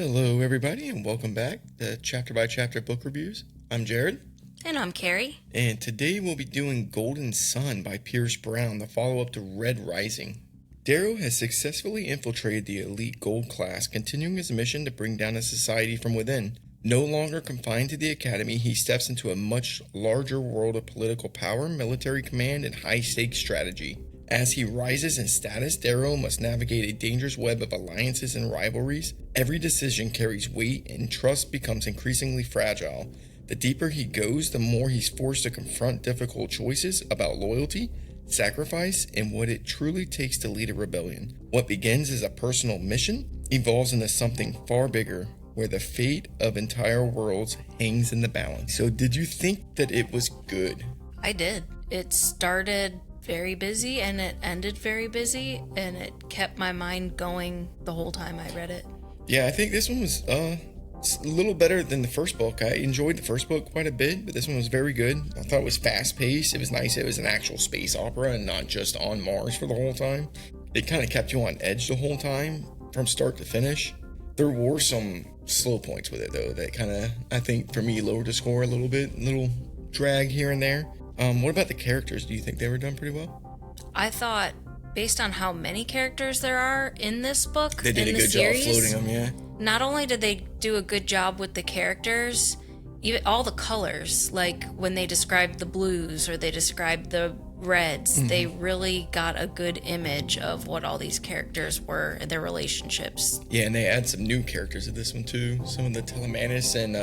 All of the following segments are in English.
Hello, everybody, and welcome back to Chapter by Chapter Book Reviews. I'm Jared. And I'm Carrie. And today we'll be doing Golden Sun by Pierce Brown, the follow-up to Red Rising. Darrow has successfully infiltrated the elite gold class, continuing his mission to bring down a society from within. No longer confined to the academy, he steps into a much larger world of political power, military command, and high-stakes strategy. As he rises in status, Darrow must navigate a dangerous web of alliances and rivalries. Every decision carries weight, and trust becomes increasingly fragile. The deeper he goes, the more he's forced to confront difficult choices about loyalty, sacrifice, and what it truly takes to lead a rebellion. What begins as a personal mission evolves into something far bigger, where the fate of entire worlds hangs in the balance. So did you think that it was good? I did. It started very busy and it ended very busy, and it kept my mind going the whole time I read it. Yeah, I think this one was a little better than the first book. I enjoyed the first book quite a bit, but this one was very good. I thought it was fast-paced. It was nice. It was an actual space opera and not just on Mars for the whole time. It kind of kept you on edge the whole time from start to finish. There were some slow points with it, though, that kind of, I think, for me, lowered the score a little bit. A little drag here and there. What about the characters? Do you think they were done pretty well? I thought, based on how many characters there are in this book, they did a good job floating them, yeah. Not only did they do a good job with the characters, even all the colors, like when they described the blues or they described the reds, they really got a good image of what all these characters were and their relationships. Yeah, and they add some new characters to this one too. Some of the Telemanus and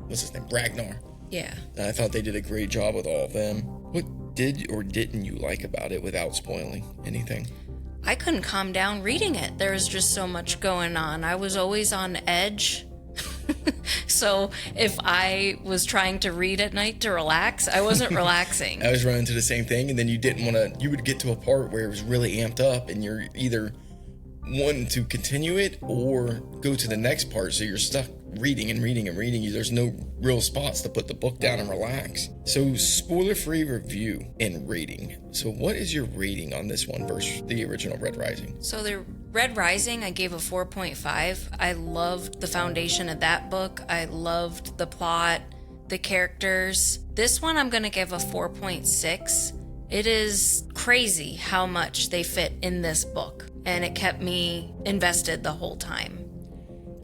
what's his name, Ragnar. Yeah. I thought they did a great job with all of them. What did or didn't you like about it without spoiling anything? I couldn't calm down reading it. There was just so much going on. I was always on edge. So if I was trying to read at night to relax, I wasn't relaxing. I was running into the same thing, and then you didn't want to, you would get to a part where it was really amped up, and you're either wanting to continue it or go to the next part, so you're stuck reading and reading and reading. There's no real spots to put the book down and relax. So spoiler-free review and rating. So what is your rating on this one versus the original Red Rising? So the Red Rising, I gave a 4.5. I loved the foundation of that book. I loved the plot, the characters. This one I'm going to give a 4.6. It is crazy how much they fit in this book, and it kept me invested the whole time.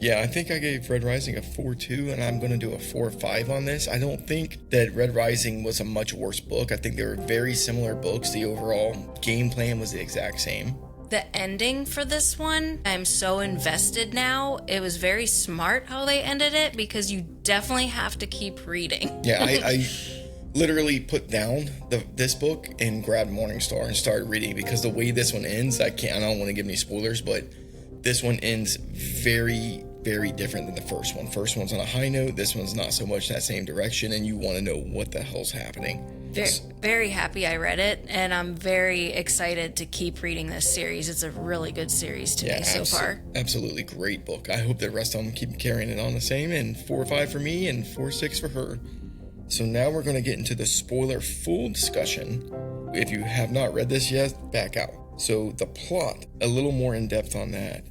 Yeah, I think I gave Red Rising a 4.2, and I'm going to do a 4.5 on this. I don't think that Red Rising was a much worse book. I think they were very similar books. The overall game plan was the exact same. The ending for this one, I'm so invested now. It was very smart how they ended it, because you definitely have to keep reading. Yeah, I literally put down this book and grabbed Morningstar and started reading, because the way this one ends, I don't want to give any spoilers, but this one ends very, very different than the first one. First one's on a high note. This one's not so much that same direction, and you want to know what the hell's happening. Very happy I read it, and I'm very excited to keep reading this series. It's a really good series to me so far. Absolutely great book. I hope the rest of them keep carrying it on the same, and 4.5 for me and 4.6 for her. So now we're going to get into the spoiler full discussion. If you have not read this yet, back out. So the plot, a little more in depth on that.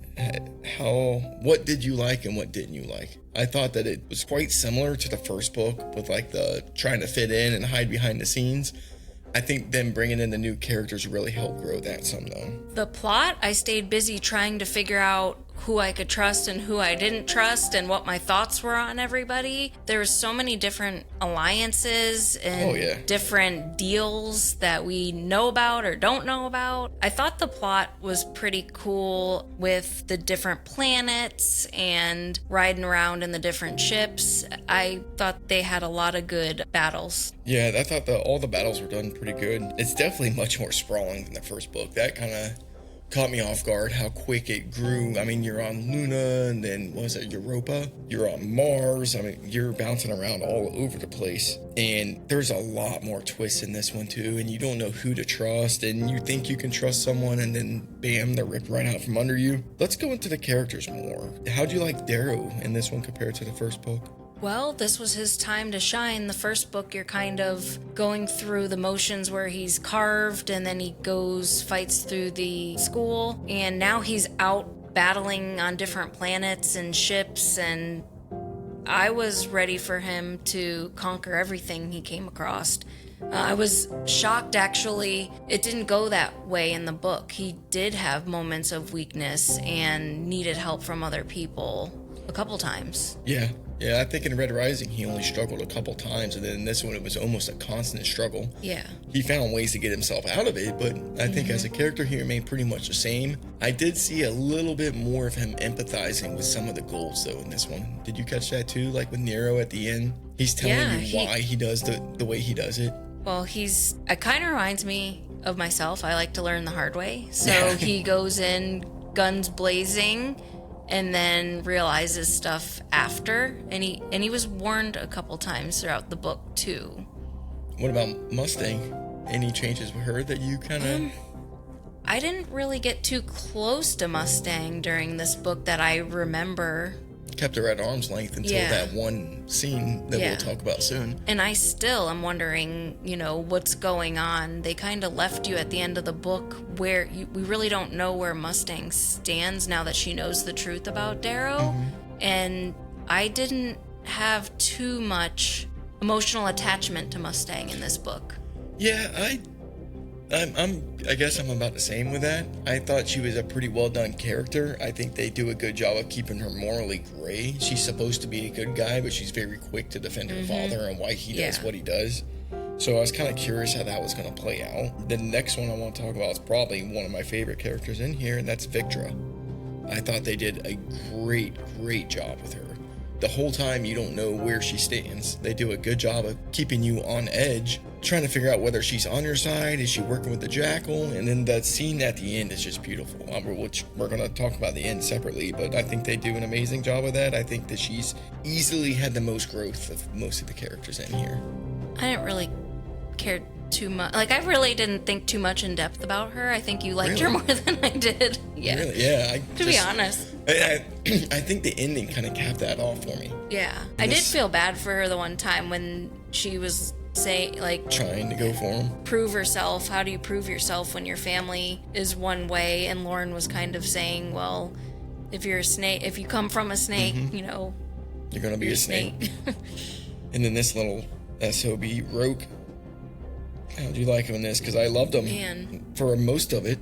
What did you like and what didn't you like? I thought that it was quite similar to the first book, with like the trying to fit in and hide behind the scenes. I think them bringing in the new characters really helped grow that some, though. The plot, I stayed busy trying to figure out who I could trust and who I didn't trust, and what my thoughts were on everybody. There were so many different alliances and different deals that we know about or don't know about. I thought the plot was pretty cool with the different planets and riding around in the different ships. I thought they had a lot of good battles. Yeah, I thought all the battles were done pretty good. It's definitely much more sprawling than the first book. That kind of caught me off guard, how quick it grew. I mean, you're on Luna, and then, what was it, Europa? You're on Mars. I mean, you're bouncing around all over the place. And there's a lot more twists in this one, too, and you don't know who to trust, and you think you can trust someone, and then, bam, they're ripped right out from under you. Let's go into the characters more. How'd you like Darrow in this one compared to the first book? Well, this was his time to shine. The first book, you're kind of going through the motions where he's carved, and then he fights through the school, and now he's out battling on different planets and ships, and I was ready for him to conquer everything he came across. I was shocked, actually. It didn't go that way in the book. He did have moments of weakness and needed help from other people a couple times. Yeah, I think in Red Rising he only struggled a couple times, and then in this one it was almost a constant struggle. Yeah. He found ways to get himself out of it, but I think as a character he remained pretty much the same. I did see a little bit more of him empathizing with some of the goals, though, in this one. Did you catch that too? Like with Nero at the end? He's telling you why he does the way he does it. Well, it kind of reminds me of myself. I like to learn the hard way. So he goes in guns blazing and then realizes stuff after. And he was warned a couple times throughout the book, too. What about Mustang? Any changes with her that you kind of... I didn't really get too close to Mustang during this book that I remember. Kept her at arm's length until that one scene that we'll talk about soon. And I still am wondering, what's going on. They kind of left you at the end of the book where we really don't know where Mustang stands now that she knows the truth about Darrow. And I didn't have too much emotional attachment to Mustang in this book. Yeah, I guess I'm about the same with that. I thought she was a pretty well done character. I think they do a good job of keeping her morally gray. She's supposed to be a good guy, but she's very quick to defend her father and why he does what he does. So I was kind of curious how that was going to play out. The next one I want to talk about is probably one of my favorite characters in here, and that's Victra. I thought they did a great job with her. The whole time you don't know where she stands. They do a good job of keeping you on edge, trying to figure out whether she's on your side, is she working with the Jackal, and then that scene at the end is just beautiful, which we're going to talk about the end separately, but I think they do an amazing job with that. I think that she's easily had the most growth of most of the characters in here. I didn't really care too much. Like, I really didn't think too much in depth about her. I think you liked her more than I did. Yeah. Really? Yeah. To be honest. I think the ending kind of capped that off for me. Yeah. I did feel bad for her the one time when she was trying to go for him. Prove herself. How do you prove yourself when your family is one way? And Lauren was kind of saying, well, if you're a snake, if you come from a snake, you're going to be a snake. And then this little SOB, Roke. How'd you like him in this? Because I loved him for most of it.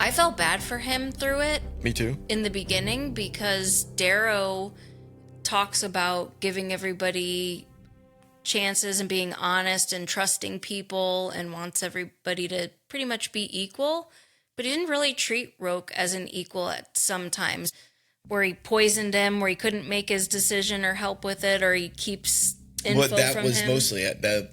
I felt bad for him through it. Me too. In the beginning, because Darrow talks about giving everybody chances and being honest and trusting people and wants everybody to pretty much be equal. But he didn't really treat Roke as an equal at some times, where he poisoned him, where he couldn't make his decision or help with it, or he keeps info from him. That was mostly at that.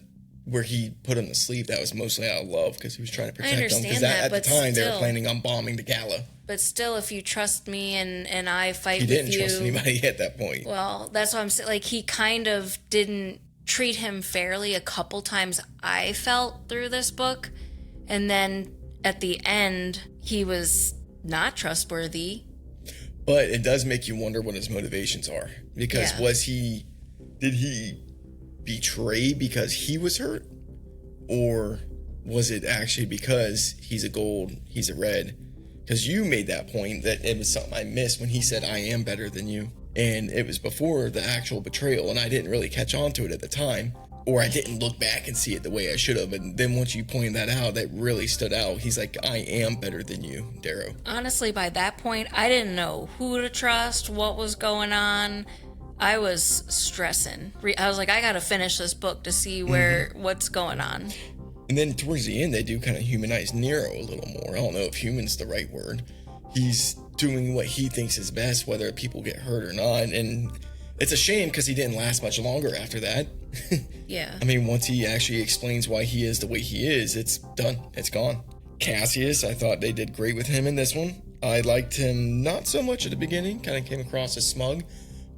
Where he put him to sleep, that was mostly out of love because he was trying to protect him. Because at the time they were planning on bombing the gala. But still, if you trust me and I fight with you, you, he didn't trust anybody at that point. Well, that's what I'm saying. Like, he kind of didn't treat him fairly a couple times. I felt through this book, and then at the end, he was not trustworthy. But it does make you wonder what his motivations are, because did he betray because he was hurt, or was it actually because he's a gold, he's a red? Because you made that point that it was something I missed when he said, I am better than you, and it was before the actual betrayal, and I didn't really catch on to it at the time, or I didn't look back and see it the way I should have. And then once you pointed that out, that really stood out. He's like, I am better than you, Darrow. Honestly, by that point, I didn't know who to trust, what was going on. I was stressing. I was like, I gotta finish this book to see what's going on. And then towards the end, they do kind of humanize Nero a little more. I don't know if human's the right word. He's doing what he thinks is best, whether people get hurt or not. And it's a shame because he didn't last much longer after that. Yeah. I mean, once he actually explains why he is the way he is, it's done. It's gone. Cassius, I thought they did great with him in this one. I liked him not so much at the beginning. Kind of came across as smug.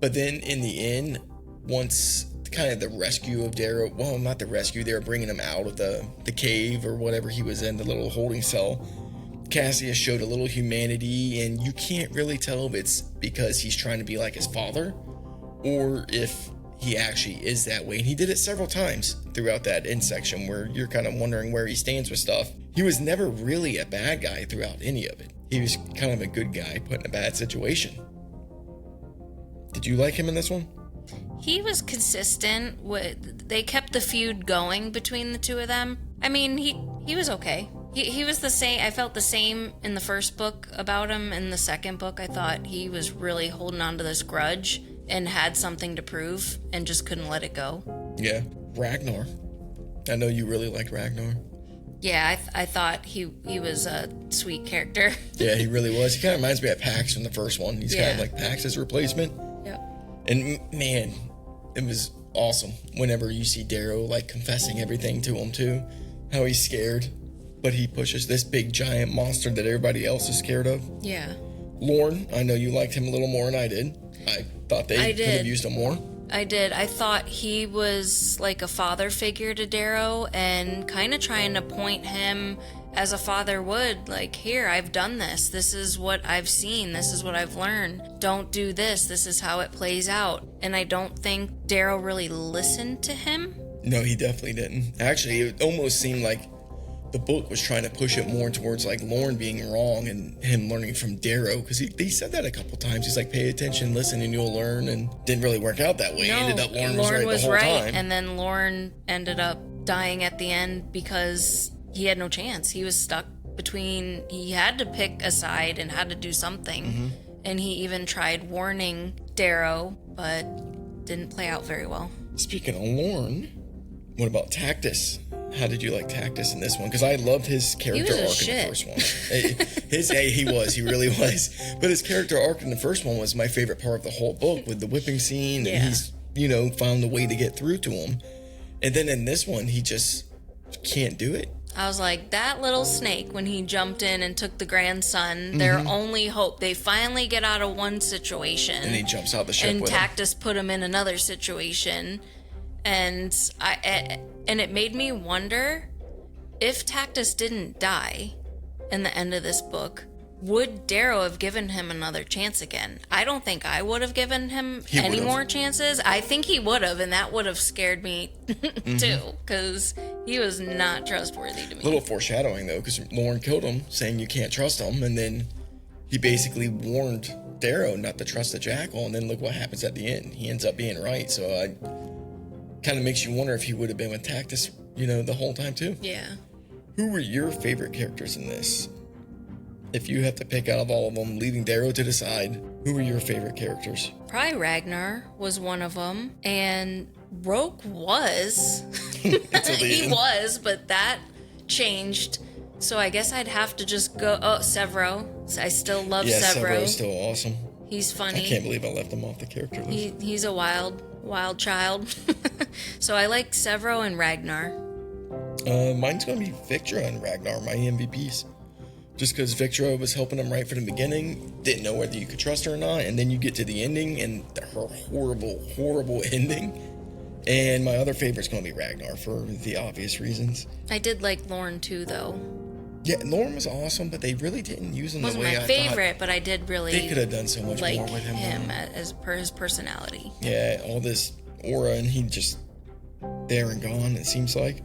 But then in the end, once kind of the rescue of Darrow, well, not the rescue, they were bringing him out of the cave or whatever he was in, the little holding cell. Cassius showed a little humanity, and you can't really tell if it's because he's trying to be like his father or if he actually is that way. And he did it several times throughout that end section where you're kind of wondering where he stands with stuff. He was never really a bad guy throughout any of it. he was kind of a good guy put in a bad situation. Did you like him in this one? He was consistent they kept the feud going between the two of them. I mean, he was okay. He was the same. I felt the same in the first book about him. In the second book, I thought he was really holding on to this grudge and had something to prove and just couldn't let it go. Yeah. Ragnar. I know you really liked Ragnar. Yeah, I thought he was a sweet character. Yeah, he really was. He kind of reminds me of Pax from the first one. He's kind of like Pax's replacement. Yep. And man, it was awesome whenever you see Darrow like confessing everything to him too. How he's scared, but he pushes this big giant monster that everybody else is scared of. Yeah. Lorne, I know you liked him a little more than I did. I thought they could have used him more. I did. I thought he was like a father figure to Darrow and kind of trying to point him as a father would. Like, here, I've done this. This is what I've seen. This is what I've learned. Don't do this. This is how it plays out. And I don't think Darrow really listened to him. No, he definitely didn't. Actually, it almost seemed like the book was trying to push it more towards like Lorne being wrong and him learning from Darrow, because he said that a couple times. He's like, pay attention, listen, and you'll learn. And didn't really work out that way. No, Ended up Lorne was right the whole time. And then Lorne ended up dying at the end because he had no chance. He was stuck between, he had to pick a side and had to do something. Mm-hmm. And he even tried warning Darrow, but didn't play out very well. Speaking of Lorne, what about Tactus? How did you like Tactus in this one? Because I loved his character arc in the first one. He really was. But his character arc in the first one was my favorite part of the whole book, with the whipping scene. Yeah. And he's, found a way to get through to him. And then in this one, he just can't do it. I was like, that little snake, when he jumped in and took the grandson, their only hope, they finally get out of one situation. And he jumps out the ship and with Tactus put him in another situation. And it made me wonder, if Tactus didn't die in the end of this book, would Darrow have given him another chance again? I don't think I would have given him any more chances. I think he would have, and that would have scared me too, because he was not trustworthy to me. A little foreshadowing, though, because Lorne killed him, saying you can't trust him, and then he basically warned Darrow not to trust the jackal, and then look what happens at the end. He ends up being right, so kind of makes you wonder if he would have been with Tactus, the whole time too. Yeah. Who were your favorite characters in this? If you have to pick out of all of them, leaving Darrow to the side, who were your favorite characters? Probably Ragnar was one of them, and Roke was. He was, but that changed. So I guess I'd have to just go. Oh, Severo. I still love Severo. Yeah, Severo's still awesome. He's funny. I can't believe I left him off the character list. He's a wild child. So I like Severo and Ragnar. Mine's going to be Victra and Ragnar, my MVPs. Just because Victra was helping him right from the beginning, didn't know whether you could trust her or not, and then you get to the ending and her horrible, horrible ending. And my other favorite's going to be Ragnar for the obvious reasons. I did like Lorne too, though. Yeah, Lorne was awesome, but they really didn't use him the way I thought. Wasn't my favorite, but I did really. They could have done so much more with him. As per his personality. Yeah, all this aura, and he just there and gone. It seems like.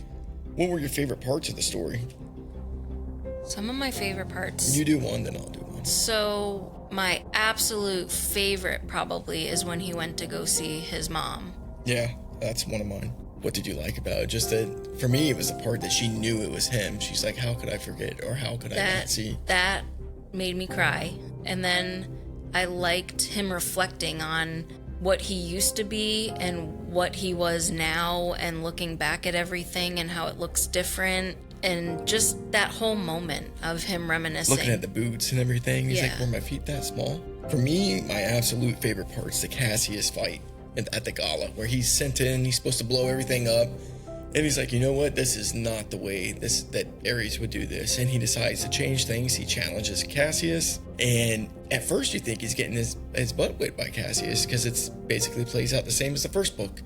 What were your favorite parts of the story? Some of my favorite parts. You do one, then I'll do one. So my absolute favorite probably is when he went to go see his mom. Yeah, that's one of mine. What did you like about it? Just that, for me, it was the part that she knew it was him. She's like, how could I forget, or how could I not see? That made me cry. And then I liked him reflecting on what he used to be and what he was now, and looking back at everything and how it looks different. And just that whole moment of him reminiscing. Looking at the boots and everything. He's like, were my feet that small? For me, my absolute favorite part is the Cassius fight at the gala, where he's sent in, he's supposed to blow everything up. And he's like, you know what? This is not the way that Ares would do this. And he decides to change things. He challenges Cassius. And at first you think he's getting his butt whipped by Cassius, because it's basically plays out the same as the first book.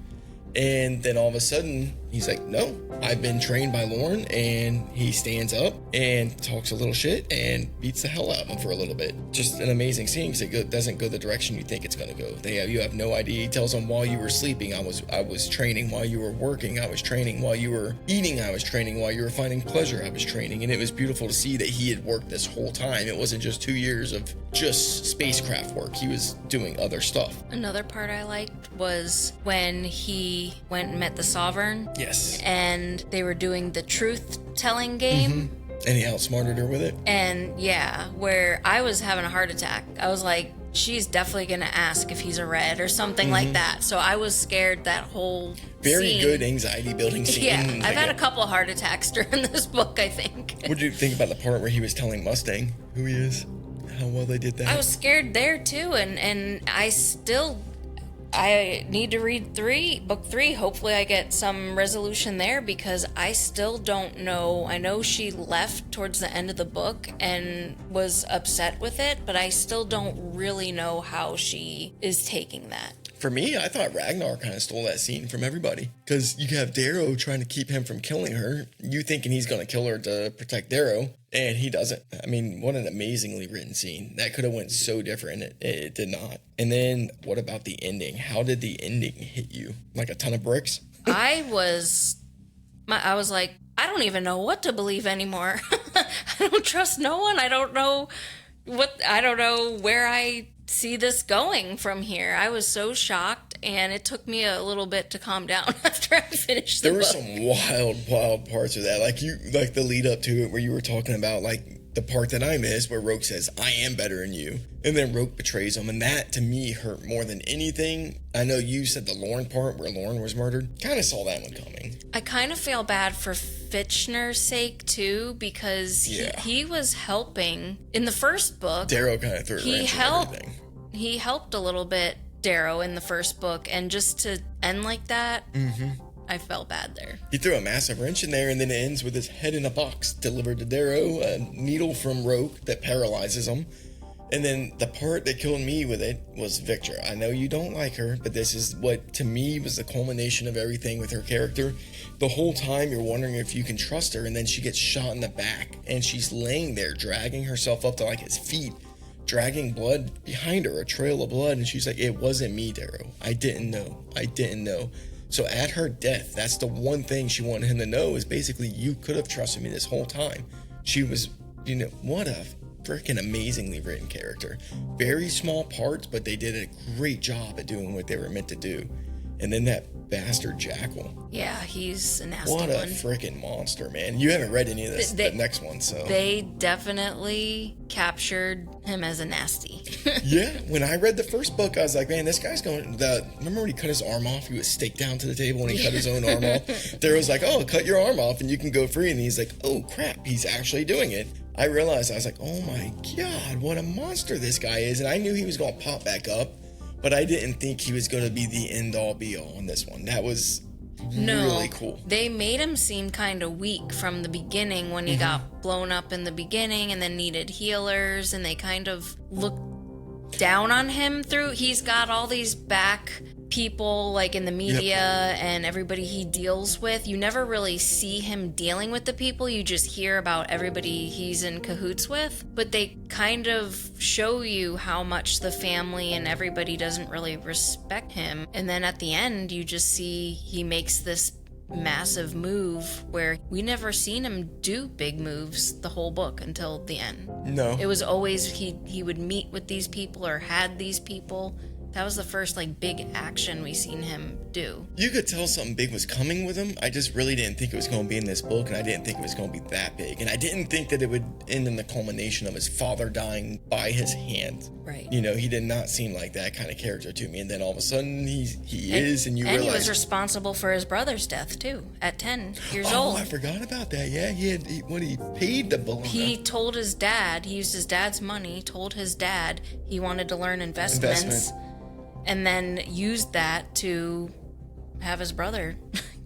And then all of a sudden, he's like, no, I've been trained by Lauren. And he stands up and talks a little shit and beats the hell out of him for a little bit. Just an amazing scene because it doesn't go the direction you think it's going to go. You have no idea. He tells him, while you were sleeping, I was training. While you were working, I was training. While you were eating, I was training. While you were finding pleasure, I was training. And it was beautiful to see that he had worked this whole time. It wasn't just 2 years of just spacecraft work. He was doing other stuff. Another part I liked was when he went and met the Sovereign. Yes. And they were doing the truth-telling game. Mm-hmm. And he outsmarted her with it. And yeah, where I was having a heart attack. I was like, she's definitely going to ask if he's a red or something like that. So I was scared that whole Very scene. good anxiety-building scene. Yeah, I've had a couple of heart attacks during this book, I think. What did you think about the part where he was telling Mustang who he is? How well they did that? I was scared there too, and I need to read book 3. Hopefully I get some resolution there because I still don't know. I know she left towards the end of the book and was upset with it, but I still don't really know how she is taking that. For me, I thought Ragnar kind of stole that scene from everybody. Because you have Darrow trying to keep him from killing her. You thinking he's going to kill her to protect Darrow. And he doesn't. I mean, what an amazingly written scene. That could have went so different. It did not. And then, what about the ending? How did the ending hit you? Like a ton of bricks? I was like, I don't even know what to believe anymore. I don't trust no one. I don't know where I see this going from here. I was so shocked, and it took me a little bit to calm down after I finished the book. There were some wild parts of that. Like the lead up to it where you were talking about like the part that I missed where Roke says, I am better than you. And then Roke betrays him. And that to me hurt more than anything. I know you said the Lauren part where Lauren was murdered. Kind of saw that one coming. I kind of feel bad for Fitchner's sake too, because he was helping in the first book. Darrow kind of threw a wrench in everything. He helped a little bit, Darrow, in the first book, and just to end like that, I felt bad there. He threw a massive wrench in there, and then it ends with his head in a box delivered to Darrow, a needle from Roke that paralyzes him. And then the part that killed me with it was Victor. I know you don't like her, but this is what, to me, was the culmination of everything with her character. The whole time you're wondering if you can trust her, and then she gets shot in the back, and she's laying there, dragging herself up to, like, his feet, dragging blood behind her, a trail of blood, and she's like, it wasn't me, Darrow. I didn't know. So at her death, that's the one thing she wanted him to know, is basically, you could have trusted me this whole time. She was, what a freaking amazingly written character. Very small parts, but they did a great job at doing what they were meant to do. And then that bastard Jackal. Yeah, he's a nasty one. What a one. Freaking monster, man. You haven't read any of this, the next one, so. They definitely captured him as a nasty. Yeah, when I read the first book, I was like, man, this guy's going, remember when he cut his arm off? He was staked down to the table when he cut his own arm off. Darrow's like, oh, cut your arm off and you can go free. And he's like, oh, crap, he's actually doing it. I realized, I was like, oh my God, what a monster this guy is. And I knew he was going to pop back up, but I didn't think he was going to be the end-all be-all in this one. That was really cool. They made him seem kind of weak from the beginning when he got blown up in the beginning and then needed healers, and they kind of looked down on him through. He's got all these back people like in the media and everybody he deals with. You never really see him dealing with the people. You just hear about everybody he's in cahoots with, but they kind of show you how much the family and everybody doesn't really respect him. And then at the end, you just see he makes this massive move where we never seen him do big moves the whole book until the end. No. It was always he would meet with these people or had these people. That was the first big action we seen him do. You could tell something big was coming with him. I just really didn't think it was going to be in this book, and I didn't think it was going to be that big. And I didn't think that it would end in the culmination of his father dying by his hand. Right. He did not seem like that kind of character to me. And then all of a sudden, he is, and you realize... And he was responsible for his brother's death, too, at 10 years old. Oh, I forgot about that. Yeah, he paid the balloon. He told his dad, he used his dad's money, told his dad he wanted to learn investments. And then used that to have his brother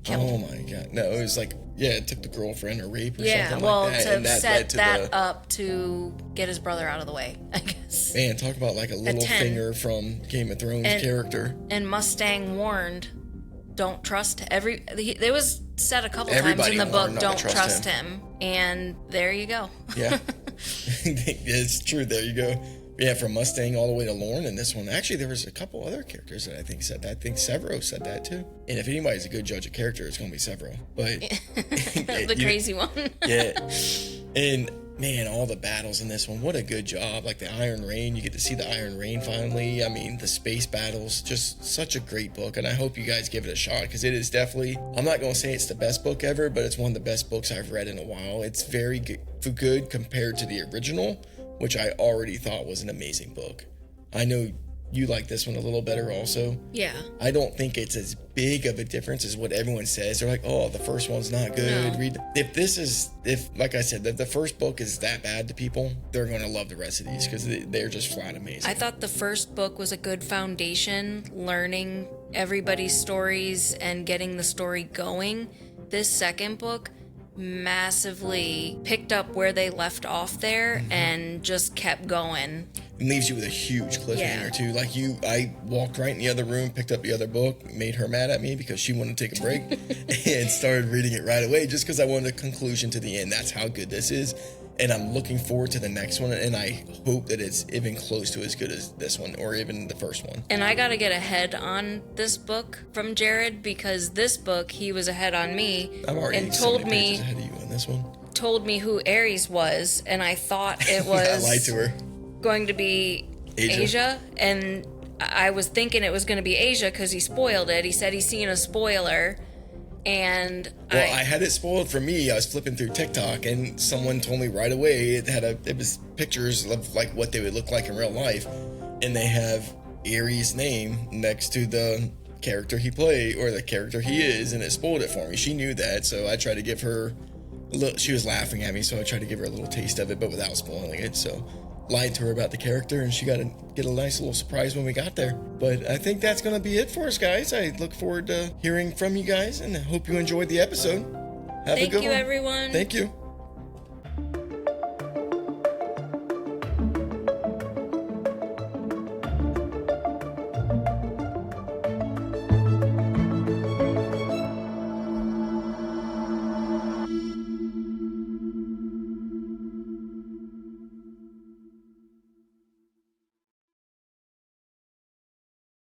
killed. Oh my God. No, it was it took the girlfriend or rape or something like that. Yeah, and to set that up to get his brother out of the way, I guess. Man, talk about a little finger from Game of Thrones character. And Mustang warned, don't trust it was said a couple times in the book, don't trust him. And there you go. Yeah. It's true. There you go. Yeah, from Mustang all the way to Lorne in this one. Actually, there was a couple other characters that I think said that. I think Severo said that too. And if anybody's a good judge of character, it's going to be Severo. But the crazy one. Yeah. And man, all the battles in this one, what a good job. Like the Iron Rain, you get to see the Iron Rain finally. I mean, the space battles, just such a great book. And I hope you guys give it a shot, because it is definitely, I'm not going to say it's the best book ever, but it's one of the best books I've read in a while. It's very good compared to the original, which I already thought was an amazing book. I know you like this one a little better also. Yeah. I don't think it's as big of a difference as what everyone says. They're like, oh, the first one's not good. No. Like I said, if the first book is that bad to people, they're going to love the rest of these, because they're just flat amazing. I thought the first book was a good foundation, learning everybody's stories and getting the story going. This second book massively picked up where they left off there and just kept going. It leaves you with a huge cliffhanger too. Like I walked right in the other room, picked up the other book, made her mad at me because she wanted to take a break, and started reading it right away just because I wanted a conclusion to the end. That's how good this is. And I'm looking forward to the next one, and I hope that it's even close to as good as this one, or even the first one. And I gotta get ahead on this book from Jared, because this book, he was ahead on me. I'm already and told me ahead of you on this one. Told me who Ares was, and I thought it was I lied to her. Going to be Asia, and I was thinking it was going to be Asia because he spoiled it. He said he's seen a spoiler. And I had it spoiled for me. I was flipping through TikTok, and someone told me right away it was pictures of like what they would look like in real life, and they have Ares' name next to the character he played, or the character he is, and it spoiled it for me. She knew that, so I tried to give her a little. She was laughing at me, so I tried to give her a little taste of it, but without spoiling it. So lied to her about the character, and she got to get a nice little surprise when we got there. But I think that's going to be it for us, guys. I look forward to hearing from you guys, and I hope you enjoyed the episode. Have a good one. Thank you, everyone. Thank you.